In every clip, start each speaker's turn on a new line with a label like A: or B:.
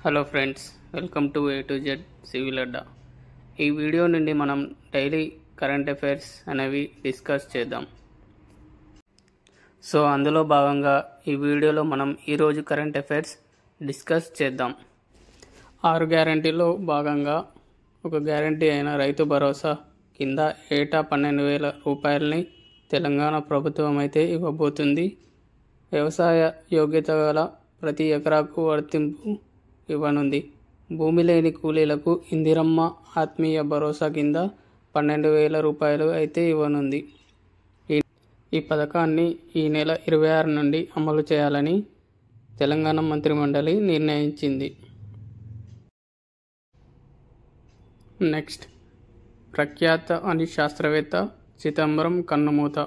A: Hello friends, welcome to A to Z civil Adda. ఈ video నుండి మనం డైలీ కరెంట్ అఫైర్స్ అనేవి డిస్కస్ చేద్దాం. సో అందులో భాగంగా ఈ వీడియోలో మనం ఈరోజు కరెంట్ అఫైర్స్ డిస్కస్ చేద్దాం. 6 గ్యారంటీలో భాగంగా ఒక గ్యారంటీ అయిన రైతు భరోసా కింద ఏటా 12,000 రూపాయలని తెలంగాణ ప్రభుత్వం అయితే ఇవ్వబోతుంది. వ్యవసాయ యోగ్యత గల ప్రతి ఎకరాకు వర్తింపు ఇవ్వనుంది. భూమి లేని కూలీలకు ఇందిరమ్మ ఆత్మీయ భరోసా కింద 12,000 రూపాయలు అయితే ఇవ్వనుంది. ఈ పథకాన్ని ఈ నెల 26 నుండి అమలు చేయాలని తెలంగాణ మంత్రిమండలి నిర్ణయించింది. నెక్స్ట్, ప్రఖ్యాత అణు శాస్త్రవేత్త చిదంబరం కన్నుమూత.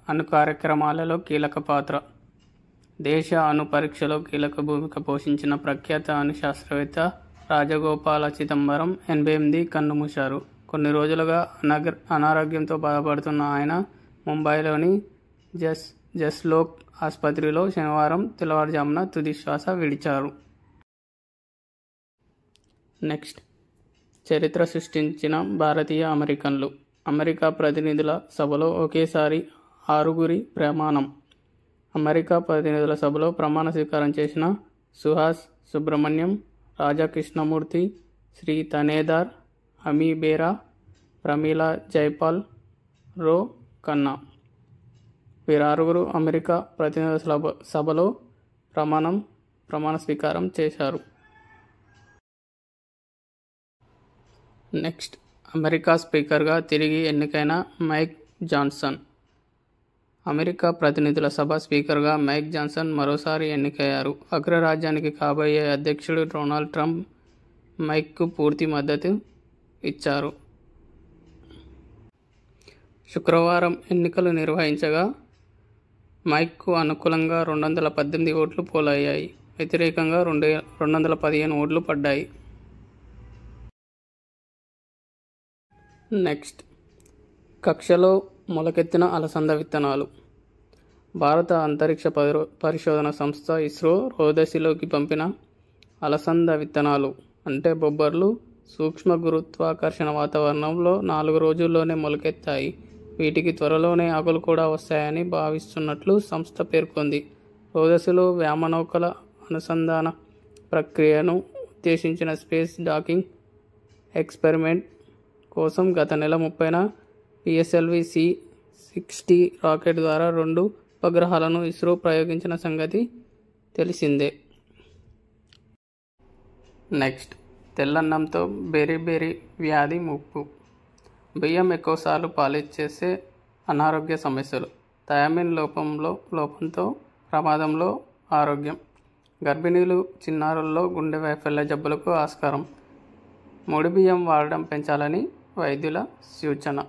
A: అణు కార్యక్రమాలలో కీలక పాత్ర. దేశ అణు పరీక్షలో కీలక భూమిక పోషించిన ప్రఖ్యాత అణు శాస్త్రవేత్త రాజగోపాల చిదంబరం 88 కన్నుమూశారు. కొన్ని రోజులుగా అనారోగ్యంతో బాధపడుతున్న ఆయన ముంబైలోని జస్లోక్ ఆసుపత్రిలో శనివారం తెల్లవారుజామున తుది శ్వాస విడిచారు. నెక్స్ట్, చరిత్ర సృష్టించిన భారతీయ అమెరికన్లు. అమెరికా ప్రతినిధుల సభలో ఒకేసారి 6 ప్రమాణం. అమెరికా ప్రతినిధుల సభలో ప్రమాణ స్వీకారం చేసిన సుహాస్ సుబ్రహ్మణ్యం, రాజా కృష్ణమూర్తి, శ్రీ తనేదార్, అమీ బేరా, ప్రమీలా జైపాల్, రో ఖన్నా వీరు అమెరికా ప్రతినిధుల సభలో ప్రమాణ స్వీకారం చేశారు. నెక్స్ట్, అమెరికా స్పీకర్గా తిరిగి ఎన్నికైన మైక్ జాన్సన్. అమెరికా ప్రతినిధుల సభ స్పీకర్గా మైక్ జాన్సన్ మరోసారి ఎన్నికయ్యారు. అగ్రరాజ్యానికి కాబోయే అధ్యక్షుడు డొనాల్డ్ ట్రంప్ మైక్కు పూర్తి మద్దతు ఇచ్చారు. శుక్రవారం ఎన్నికలు నిర్వహించగా మైక్కు అనుకూలంగా 218 ఓట్లు పోలయ్యాయి. వ్యతిరేకంగా 215 ఓట్లు పడ్డాయి. నెక్స్ట్, కక్షలో మొలకెత్తిన అలసంద విత్తనాలు. భారత అంతరిక్ష పరిశోధన సంస్థ ఇస్రో రోదసిలోకి పంపిన అలసంద విత్తనాలు అంటే బొబ్బర్లు సూక్ష్మ గురుత్వాకర్షణ వాతావరణంలో 4 రోజుల్లోనే మొలకెత్తాయి. వీటికి త్వరలోనే ఆకులు కూడా వస్తాయని భావిస్తున్నట్లు సంస్థ పేర్కొంది. రోదసిలో వ్యోమనౌకల అనుసంధాన ప్రక్రియను ఉద్దేశించిన స్పేస్ డాకింగ్ ఎక్స్పెరిమెంట్ కోసం గత నెల 30న PSLV C-60 రాకెట్ ద్వారా 2 ఉపగ్రహాలను ఇస్రో ప్రయోగించిన సంగతి తెలిసిందే. నెక్స్ట్, తెల్లన్నంతో బెరీ వ్యాధి ముప్పు. బియ్యం ఎక్కువసార్లు పాలిచ్చేసే అనారోగ్య సమస్యలు. థయామిన్ లోపంతో ప్రమాదంలో ఆరోగ్యం. గర్భిణీలు, చిన్నారుల్లో గుండె వైఫల్య జబ్బులకు ఆస్కారం. ముడి బియ్యం వాడడం పెంచాలని వైద్యుల సూచన.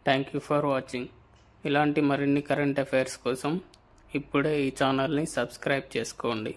A: Thank you for watching. ఇలాంటి మరిన్ని కరెంట్ అఫైర్స్ కోసం ఇప్పుడే ఈ ఛానల్ని సబ్స్క్రైబ్ చేసుకోండి.